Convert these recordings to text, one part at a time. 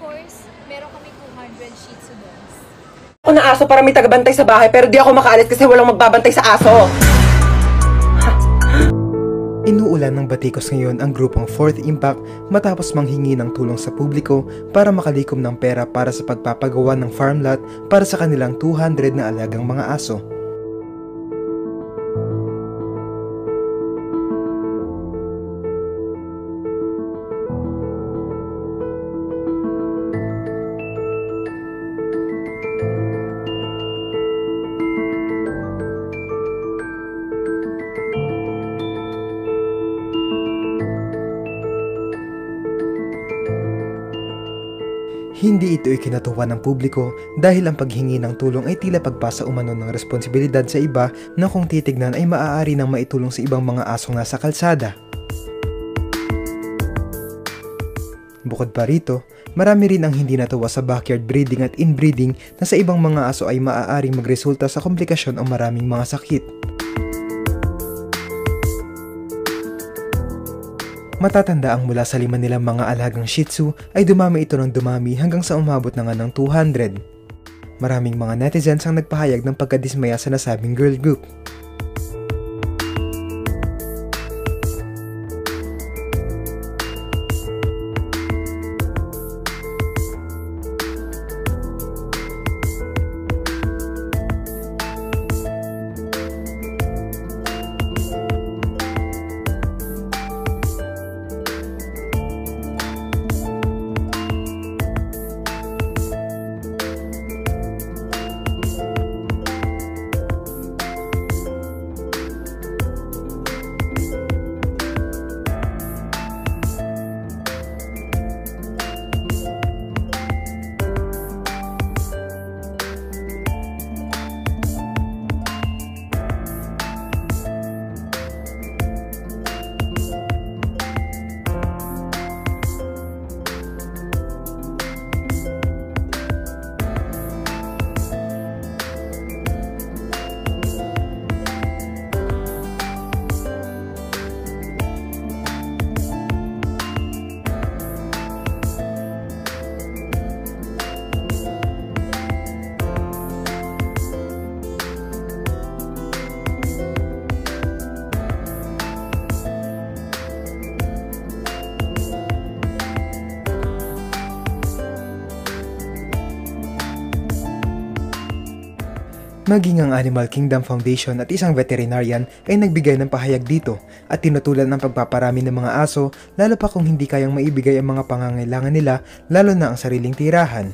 course, meron kami 200 Shih Tzu dogs. Ako na aso para may tagabantay sa bahay pero di ako makaalis kasi walang magbabantay sa aso. Inuulan ng batikos ngayon ang grupong Fourth Impact matapos manghingi ng tulong sa publiko para makalikom ng pera para sa pagpapagawa ng farm lot para sa kanilang 200 na alagang mga aso. Hindi ito ikinatuwa ng publiko dahil ang paghingi ng tulong ay tila pagpasa umano ng responsibilidad sa iba na kung titignan ay maaari nang maitulong sa ibang mga asong nasa kalsada. Bukod pa rito, marami rin ang hindi natuwa sa backyard breeding at inbreeding na sa ibang mga aso ay maaaring magresulta sa komplikasyon o maraming mga sakit. Matatanda ang mula sa 5 nilang mga alagang Shih Tzu ay dumami ito ng dumami hanggang sa umabot na nga ng 200. Maraming mga netizens ang nagpahayag ng pagkadismaya sa nasabing girl group. Maging ang Animal Kingdom Foundation at isang veterinarian ay nagbigay ng pahayag dito at tinutulan ng pagpaparami ng mga aso lalo pa kung hindi kayang maibigay ang mga pangangailangan nila lalo na ang sariling tirahan.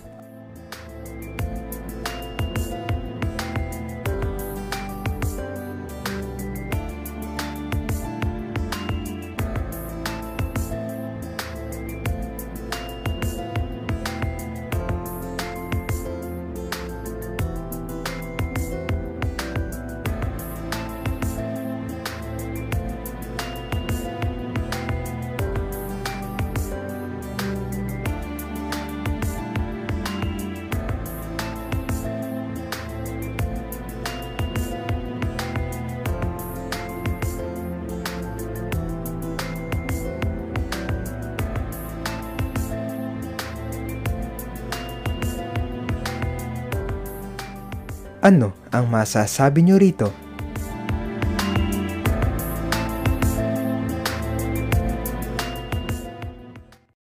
Ano ang masasabi nyo rito?